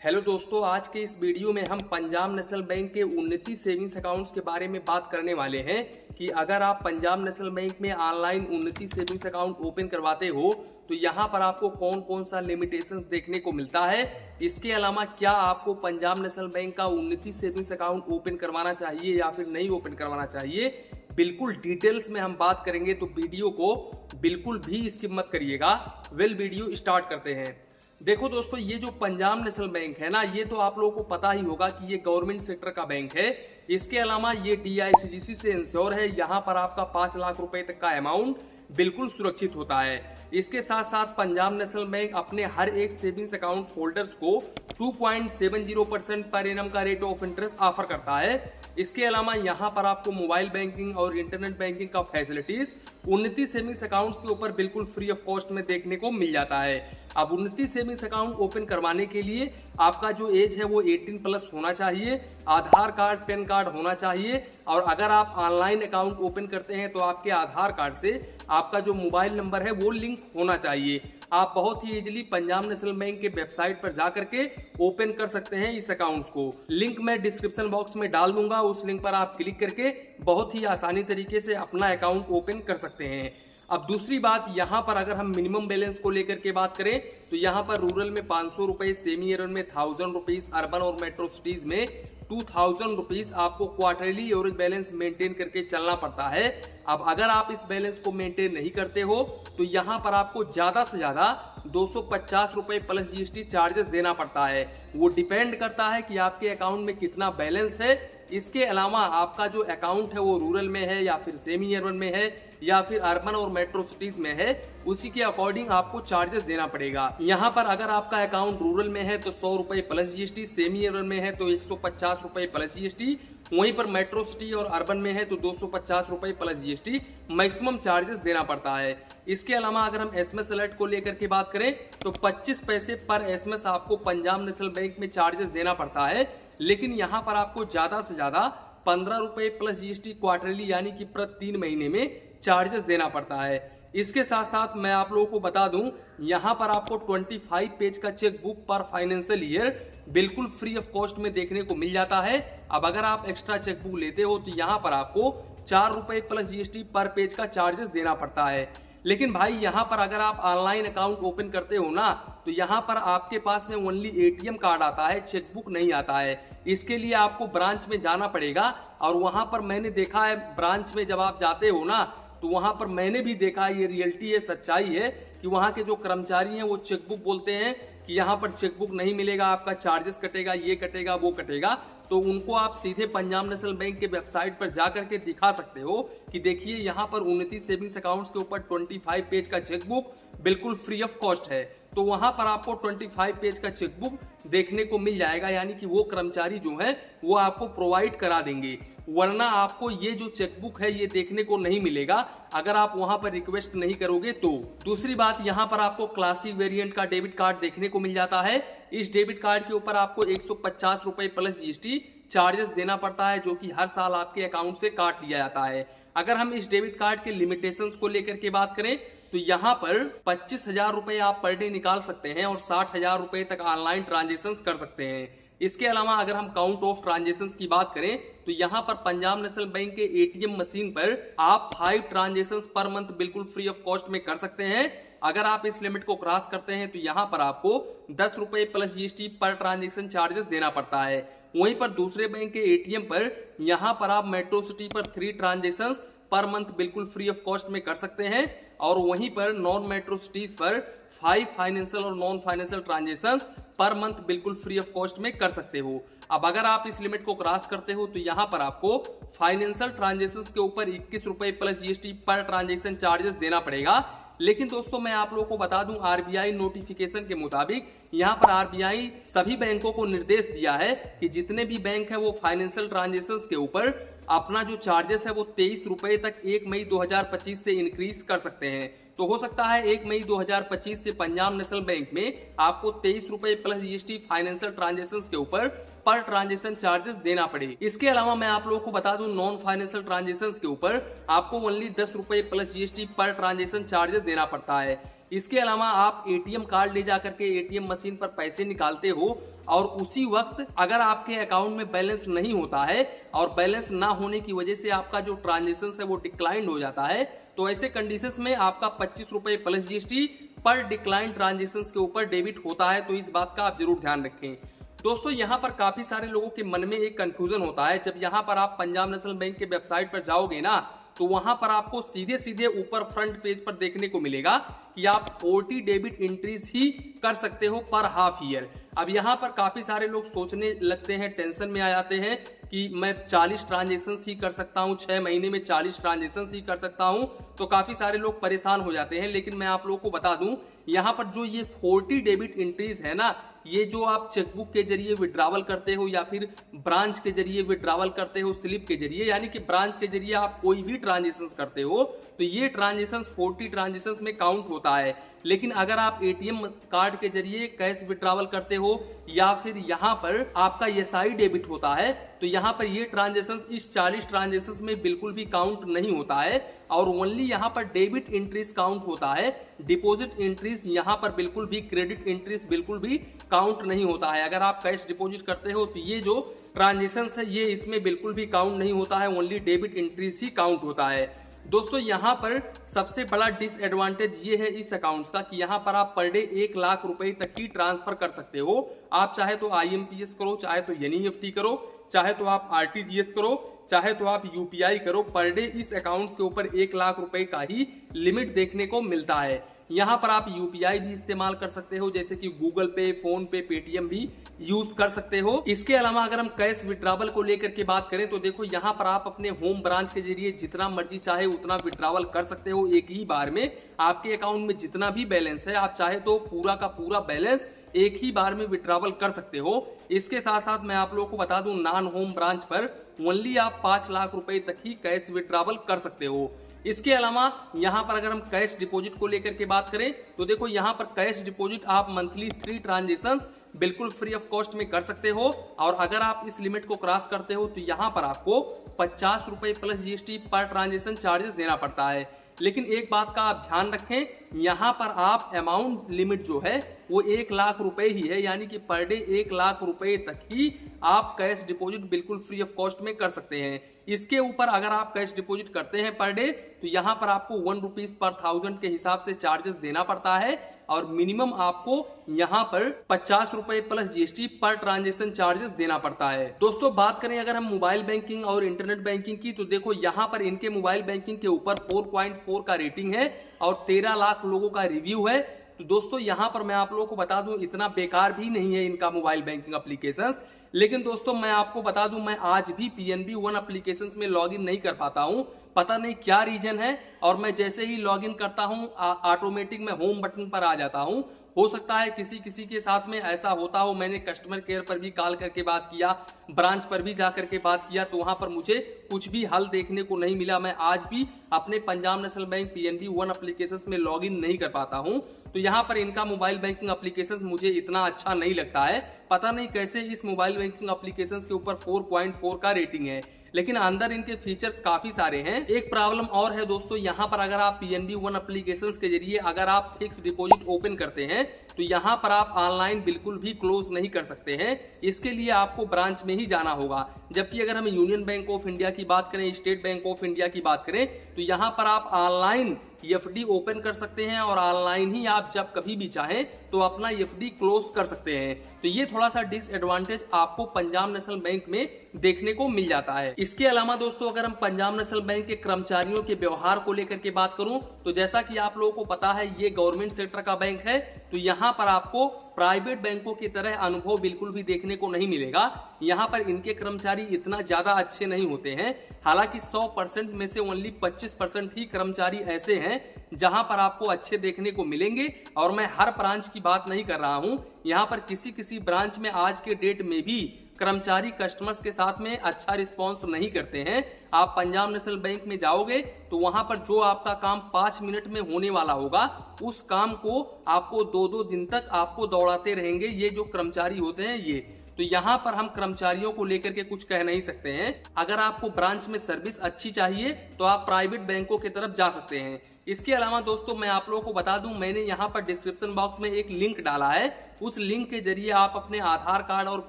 Hello दोस्तों, आज के इस वीडियो में हम पंजाब नेशनल बैंक के उन्नति सेविंग्स अकाउंट्स के बारे में बात करने वाले हैं कि अगर आप पंजाब नेशनल बैंक में ऑनलाइन उन्नति सेविंग्स अकाउंट ओपन करवाते हो तो यहाँ पर आपको कौन कौन सा लिमिटेशंस देखने को मिलता है। इसके अलावा क्या आपको पंजाब नेशनल बैंक का उन्नति सेविंग्स अकाउंट ओपन करवाना चाहिए या फिर नहीं ओपन करवाना चाहिए, बिल्कुल डिटेल्स में हम बात करेंगे। तो वीडियो को बिल्कुल भी स्किप मत करिएगा। वीडियो स्टार्ट करते हैं। देखो दोस्तों, ये जो पंजाब नेशनल बैंक है ना, ये तो आप लोगों को पता ही होगा कि ये गवर्नमेंट सेक्टर का बैंक है। इसके अलावा ये DICGC से इंश्योर है। यहाँ पर आपका 5 लाख रुपए तक का अमाउंट बिल्कुल सुरक्षित होता है। इसके साथ साथ पंजाब नेशनल बैंक अपने हर एक सेविंग्स अकाउंट होल्डर्स को 2.70% पर एनम का रेट ऑफ इंटरेस्ट ऑफर करता है। इसके अलावा यहाँ पर आपको मोबाइल बैंकिंग और इंटरनेट बैंकिंग का फैसिलिटीज उन्नति सेविंग्स अकाउंट्स के ऊपर बिल्कुल फ्री ऑफ कॉस्ट में देखने को मिल जाता है। अब उन्नति सेविंग्स अकाउंट ओपन करवाने के लिए आपका जो एज है वो 18+ होना चाहिए, आधार कार्ड पैन कार्ड होना चाहिए, और अगर आप ऑनलाइन अकाउंट ओपन करते हैं तो आपके आधार कार्ड से आपका जो मोबाइल नंबर है वो लिंक होना चाहिए। आप बहुत ही इजीली पंजाब नेशनल बैंक के वेबसाइट पर जाकर के ओपन कर सकते हैं इस अकाउंट्स को। लिंक मैं डिस्क्रिप्शन बॉक्स में डाल दूंगा, उस लिंक पर आप क्लिक करके बहुत ही आसानी तरीके से अपना अकाउंट ओपन कर सकते हैं। अब दूसरी बात, यहाँ पर अगर हम मिनिमम बैलेंस को लेकर के बात करें तो यहाँ पर रूरल में 500 रुपए, सेमी अर्बन में 1000 रुपीज, अर्बन और मेट्रो सिटीज में 2000 रुपीज आपको क्वार्टरली एवरेज बैलेंस मेंटेन करके चलना पड़ता है। अब अगर आप इस बैलेंस को मेंटेन नहीं करते हो तो यहाँ पर आपको ज्यादा से ज्यादा 250 रुपए प्लस GST चार्जेस देना पड़ता है। वो डिपेंड करता है कि आपके अकाउंट में कितना बैलेंस है। इसके अलावा आपका जो अकाउंट है वो रूरल में है या फिर सेमी अर्बन में है या फिर अर्बन और मेट्रो सिटीज में है, उसी के अकॉर्डिंग आपको चार्जेस देना पड़ेगा। यहाँ पर अगर आपका अकाउंट रूरल में है तो 100 रुपए प्लस GST, सेमी अर्बन में है तो 150 रुपए प्लस GST, वहीं पर मेट्रो सिटी और अर्बन में है तो 250 रुपए प्लस GST मैक्सिमम चार्जेस देना पड़ता है। इसके अलावा अगर हम SMS अलर्ट को लेकर के बात करें तो 25 पैसे पर SMS आपको पंजाब नेशनल बैंक में चार्जेस देना पड़ता है, लेकिन यहाँ पर आपको ज्यादा से ज्यादा 15 रुपए प्लस GST क्वार्टरली यानी कि प्रति 3 महीने में चार्जेस देना पड़ता है। इसके साथ साथ मैं आप लोगों को बता दूं, यहाँ पर आपको 25 पेज का चेक बुक पर फाइनेंशियल ईयर बिल्कुल फ्री ऑफ कॉस्ट में देखने को मिल जाता है। अब अगर आप एक्स्ट्रा चेक बुक लेते हो तो यहाँ पर आपको 4 रुपए प्लस GST पर पेज का चार्जेस देना पड़ता है। लेकिन भाई यहाँ पर अगर आप ऑनलाइन अकाउंट ओपन करते हो ना तो यहाँ पर आपके पास में ओनली ATM कार्ड आता है, चेकबुक नहीं आता है। इसके लिए आपको ब्रांच में जाना पड़ेगा, और वहां पर मैंने देखा है ब्रांच में जब आप जाते हो ना तो वहां पर मैंने भी देखा है, ये रियलिटी है, सच्चाई है कि वहां के जो कर्मचारी हैं वो चेकबुक बोलते हैं कि यहाँ पर चेकबुक नहीं मिलेगा, आपका चार्जेस कटेगा, ये कटेगा, वो कटेगा। तो उनको आप सीधे पंजाब नेशनल बैंक के वेबसाइट पर जाकर के दिखा सकते हो कि देखिए यहाँ पर उन्नति सेविंग्स अकाउंट्स के ऊपर 25 पेज का चेकबुक बिल्कुल फ्री ऑफ कॉस्ट है। तो वहां पर आपको 25 पेज का चेकबुक देखने को मिल जाएगा, यानी कि वो कर्मचारी जो है वो आपको प्रोवाइड करा देंगे, वरना आपको ये जो चेकबुक है ये देखने को नहीं मिलेगा अगर आप वहां पर रिक्वेस्ट नहीं करोगे तो। दूसरी बात, यहाँ पर आपको क्लासिक वेरिएंट का डेबिट कार्ड देखने को मिल जाता है। इस डेबिट कार्ड के ऊपर आपको 150 रुपए प्लस GST चार्जेस देना पड़ता है, जो कि हर साल आपके अकाउंट से काट लिया जाता है। अगर हम इस डेबिट कार्ड के लिमिटेशंस को लेकर के बात करें तो यहाँ पर 25,000 रुपए आप पर डे निकाल सकते हैं और 60,000 रुपए तक ऑनलाइन ट्रांजेक्शन कर सकते हैं। इसके अलावा अगर हम काउंट ऑफ ट्रांजेक्शंस की बात करें तो यहाँ पर पंजाब नेशनल बैंक के ATM मशीन पर आप 5 ट्रांजेक्शंस पर मंथ बिल्कुल फ्री ऑफ कॉस्ट में कर सकते हैं। अगर आप इस लिमिट को क्रॉस करते हैं तो यहाँ पर आपको 10 रुपए plus GST per transaction charges देना पड़ता है। वहीं पर दूसरे बैंक के ATM पर यहाँ पर आप मेट्रो सिटी पर 3 ट्रांजेक्शंस पर मंथ बिल्कुल फ्री ऑफ कॉस्ट में कर सकते हैं, और वहीं पर नॉन मेट्रो सिटीज पर 5 फाइनेंशियल और non financial transactions per month बिल्कुल फ्री ऑफ कॉस्ट में कर सकते हो। अब अगर आप इस लिमिट को क्रॉस करते हो तो यहाँ पर आपको फाइनेंशियल ट्रांजेक्शंस के ऊपर 21 रुपए plus GST per transaction charges देना पड़ेगा। लेकिन दोस्तों मैं आप लोगों को बता दूं, RBI नोटिफिकेशन के मुताबिक यहाँ पर RBI सभी बैंकों को निर्देश दिया है कि जितने भी बैंक है वो फाइनेंशियल ट्रांजेक्शंस के ऊपर अपना जो चार्जेस है वो 23 रुपए तक 1 मई 2025 से इंक्रीज कर सकते हैं। तो हो सकता है 1 मई 2025 से पंजाब नेशनल बैंक में आपको 23 रुपए प्लस GST फाइनेंशियल ट्रांजेक्शंस के ऊपर पर ट्रांजेक्शन चार्जेस देना पड़े। इसके अलावा मैं आप लोगों को बता दूं, नॉन फाइनेंशियल ट्रांजेक्शंस के ऊपर आपको ओनली 10 रुपए plus GST per transaction charges देना पड़ता है। इसके अलावा आप एटीएम कार्ड ले जाकर के एटीएम मशीन पर पैसे निकालते हो और उसी वक्त अगर आपके अकाउंट में बैलेंस नहीं होता है और बैलेंस ना होने की वजह से आपका जो ट्रांजेक्शन है वो डिक्लाइंड हो जाता है, तो ऐसे कंडीशंस में आपका 25 रुपए प्लस जीएसटी पर डिक्लाइन ट्रांजेक्शन के ऊपर डेबिट होता है। तो इस बात का आप जरूर ध्यान रखें। दोस्तों यहाँ पर काफी सारे लोगों के मन में एक कंफ्यूजन होता है। जब यहाँ पर आप पंजाब नेशनल बैंक के वेबसाइट पर जाओगे ना, तो वहां पर आपको सीधे सीधे ऊपर फ्रंट पेज पर देखने को मिलेगा कि आप 40 डेबिट एंट्रीज ही कर सकते हो पर हाफ ईयर। अब यहाँ पर काफी सारे लोग सोचने लगते हैं, टेंशन में आ जाते हैं कि मैं 40 ट्रांजेक्शन ही कर सकता हूँ, 6 महीने में 40 ट्रांजेक्शन ही कर सकता हूँ। तो काफी सारे लोग परेशान हो जाते हैं। लेकिन मैं आप लोगों को बता दूं, यहाँ पर जो ये 40 डेबिट एंट्रीज है ना, ये जो आप चेकबुक के जरिए विड्रॉवल करते हो या फिर ब्रांच के जरिए विड्रॉवल करते हो स्लिप के जरिए, यानी कि ब्रांच के जरिए आप कोई भी ट्रांजेक्शन करते हो, तो ये ट्रांजेक्शन 40 ट्रांजेक्शन में काउंट होता है। लेकिन अगर आप एटीएम कार्ड के जरिए कैश विड्रॉवल करते हो या फिर यहाँ पर आपका एसआई डेबिट होता है, तो यहाँ पर ये ट्रांजेक्शन इस 40 ट्रांजेक्शन में बिल्कुल भी काउंट नहीं होता है और ओनली यहाँ पर डेबिट एंट्रीज काउंट होता है। डिपॉजिट एंट्रीज यहाँ पर बिल्कुल भी, क्रेडिट एंट्रीज बिल्कुल भी काउंट नहीं होता है। अगर आप कैश डिपॉजिट करते हो तो ये जो ट्रांजेक्शन है ये इसमें बिल्कुल भी काउंट नहीं होता है, ओनली डेबिट एंट्रीज ही काउंट होता है। दोस्तों यहाँ पर सबसे बड़ा डिसएडवांटेज ये है इस अकाउंट्स का कि यहाँ पर आप पर डे 1 लाख रुपए तक ही ट्रांसफर कर सकते हो। आप चाहे तो आईएमपीएस करो, चाहे तो एनईएफटी करो, चाहे तो आप आरटीजीएस करो, चाहे तो आप यूपीआई करो। पर डे इस अकाउंट्स के ऊपर 1 लाख रुपए का ही लिमिट देखने को मिलता है। यहाँ पर आप यूपीआई भी इस्तेमाल कर सकते हो, जैसे कि गूगल पे, फोन पे, पेटीएम भी यूज कर सकते हो। इसके अलावा अगर हम कैश विड्रॉवल को लेकर के बात करें तो देखो यहाँ पर आप अपने होम ब्रांच के जरिए जितना मर्जी चाहे उतना विड्रॉवल कर सकते हो एक ही बार में। आपके अकाउंट में जितना भी बैलेंस है आप चाहे तो पूरा का पूरा बैलेंस एक ही बार में विड्रॉवल कर सकते हो। इसके साथ साथ मैं आप लोगों को बता दूं, नॉन होम ब्रांच पर ओनली आप 5 लाख रुपए तक ही कैश विड्रॉवल कर सकते हो। इसके अलावा यहाँ पर अगर हम कैश डिपॉजिट को लेकर के बात करें तो देखो यहाँ पर कैश डिपॉजिट आप मंथली 3 ट्रांजेक्शंस बिल्कुल फ्री ऑफ कॉस्ट में कर सकते हो। और अगर आप इस लिमिट को क्रॉस करते हो तो यहाँ पर आपको 50 रुपए plus GST per transaction charges देना पड़ता है। लेकिन एक बात का आप ध्यान रखें, यहाँ पर आप अमाउंट लिमिट जो है वो 1 लाख रुपए ही है, यानी कि पर डे 1 लाख रुपए तक ही आप कैश डिपॉजिट बिल्कुल फ्री ऑफ कॉस्ट में कर सकते हैं। इसके ऊपर अगर आप कैश डिपॉजिट करते हैं पर डे तो यहाँ पर आपको 1 रुपीज पर 1000 के हिसाब से चार्जेस देना पड़ता है और मिनिमम आपको यहाँ पर 50 रुपए plus GST per transaction charges देना पड़ता है। दोस्तों बात करें अगर हम मोबाइल बैंकिंग और इंटरनेट बैंकिंग की तो देखो यहाँ पर इनके मोबाइल बैंकिंग के ऊपर 4.4 का रेटिंग है और 13 लाख लोगों का रिव्यू है। तो दोस्तों यहाँ पर मैं आप लोगों को बता दूं, इतना बेकार भी नहीं है इनका मोबाइल बैंकिंग एप्लीकेशंस। लेकिन दोस्तों मैं आपको बता दूं, मैं आज भी पीएनबी वन एप्लीकेशंस में लॉगिन नहीं कर पाता हूं, पता नहीं क्या रीजन है। और मैं जैसे ही लॉगिन करता हूं ऑटोमेटिक मैं होम बटन पर आ जाता हूं। हो सकता है किसी किसी के साथ में ऐसा होता हो। मैंने कस्टमर केयर पर भी कॉल करके बात किया, ब्रांच पर भी जाकर के बात किया, तो वहां पर मुझे कुछ भी हल देखने को नहीं मिला। मैं आज भी अपने Punjab national bank PNB one applications में लॉगिन नहीं कर पाता हूं। तो यहाँ पर इनका मोबाइल बैंकिंग एप्लीकेशंस मुझे इतना अच्छा नहीं लगता है। पता नहीं कैसे इस मोबाइल बैंकिंग एप्लीकेशंस के ऊपर 4.4 का रेटिंग है, लेकिन अंदर इनके फीचर्स काफी सारे हैं। एक प्रॉब्लम और है दोस्तों, यहाँ पर अगर आप पीएनबी वन एप्लीकेशंस के जरिए अगर आप फिक्स डिपॉजिट ओपन करते हैं तो यहाँ पर आप ऑनलाइन बिल्कुल भी क्लोज नहीं कर सकते हैं। इसके लिए आपको ब्रांच में ही जाना होगा। जबकि अगर हम यूनियन बैंक ऑफ इंडिया की बात करें, स्टेट बैंक ऑफ इंडिया की बात करें, तो यहाँ पर आप ऑनलाइन एफडी ओपन कर सकते हैं और ऑनलाइन ही आप जब कभी भी चाहें तो अपना एफडी क्लोज कर सकते हैं। तो ये थोड़ा सा डिसएडवांटेज आपको पंजाब नेशनल बैंक में देखने को मिल जाता है। इसके अलावा दोस्तों अगर हम पंजाब नेशनल बैंक के कर्मचारियों के व्यवहार को लेकर के बात करूं तो जैसा कि आप लोगों को पता है ये गवर्नमेंट सेक्टर का बैंक है, तो यहाँ पर आपको प्राइवेट बैंकों की तरह अनुभव बिल्कुल भी देखने को नहीं मिलेगा। यहाँ पर इनके कर्मचारी इतना ज्यादा अच्छे नहीं होते हैं। हालांकि 100% में से ओनली 25% ही कर्मचारी ऐसे हैं जहां पर आपको अच्छे देखने को मिलेंगे। और मैं हर ब्रांच की बात नहीं कर रहा हूं, यहाँ पर किसी किसी ब्रांच में आज के डेट में भी कर्मचारी कस्टमर्स के साथ में अच्छा रिस्पॉन्स नहीं करते हैं। आप पंजाब नेशनल बैंक में जाओगे तो वहां पर जो आपका काम 5 मिनट में होने वाला होगा, उस काम को आपको 2-2 दिन तक आपको दौड़ाते रहेंगे ये जो कर्मचारी होते हैं ये। तो यहाँ पर हम कर्मचारियों को लेकर के कुछ कह नहीं सकते हैं। अगर आपको ब्रांच में सर्विस अच्छी चाहिए तो आप प्राइवेट बैंकों की तरफ जा सकते हैं। इसके अलावा दोस्तों मैं आप लोगों को बता दूं, मैंने यहाँ पर डिस्क्रिप्शन बॉक्स में एक लिंक डाला है। उस लिंक के जरिए आप अपने आधार कार्ड और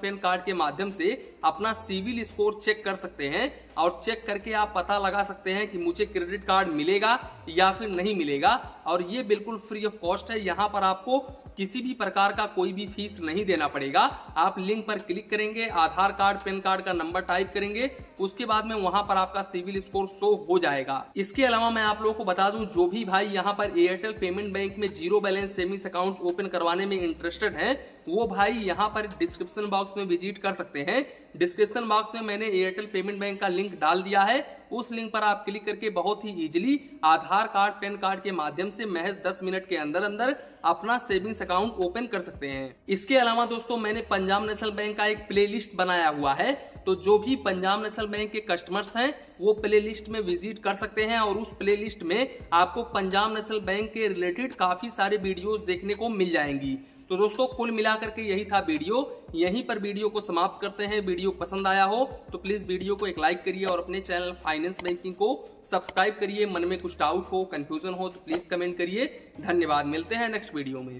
पैन कार्ड के माध्यम से अपना सिविल स्कोर चेक कर सकते हैं और चेक करके आप पता लगा सकते हैं कि मुझे क्रेडिट कार्ड मिलेगा या फिर नहीं मिलेगा। और ये बिल्कुल फ्री ऑफ कॉस्ट है। यहाँ पर आपको किसी भी प्रकार का कोई भी फीस नहीं देना पड़ेगा। आप लिंक पर क्लिक करेंगे, आधार कार्ड पैन कार्ड का नंबर टाइप करेंगे, उसके बाद में वहां पर आपका सिविल स्कोर शो हो जाएगा। इसके अलावा मैं आप लोगों को बता दूं, जो भी भाई यहाँ पर एयरटेल पेमेंट बैंक में zero balance savings account open करवाने में इंटरेस्टेड है, वो भाई यहाँ पर डिस्क्रिप्शन बॉक्स में विजिट कर सकते हैं। डिस्क्रिप्शन बॉक्स में मैंने एयरटेल पेमेंट बैंक का लिंक डाल दिया है। उस लिंक पर आप क्लिक करके बहुत ही इजीली आधार कार्ड पैन कार्ड के माध्यम से महज 10 मिनट के अंदर अंदर अपना सेविंग्स अकाउंट ओपन कर सकते हैं। इसके अलावा दोस्तों मैंने पंजाब नेशनल बैंक का एक प्लेलिस्ट बनाया हुआ है, तो जो भी पंजाब नेशनल बैंक के कस्टमर्स हैं वो प्लेलिस्ट में विजिट कर सकते हैं और उस प्लेलिस्ट में आपको पंजाब नेशनल बैंक के रिलेटेड काफी सारे वीडियोस देखने को मिल जाएंगी। तो दोस्तों कुल मिलाकर के यही था वीडियो। यहीं पर वीडियो को समाप्त करते हैं। वीडियो पसंद आया हो तो प्लीज वीडियो को एक लाइक करिए और अपने चैनल फाइनेंस बैंकिंग को सब्सक्राइब करिए। मन में कुछ डाउट हो, कंफ्यूजन हो तो प्लीज कमेंट करिए। धन्यवाद, मिलते हैं नेक्स्ट वीडियो में।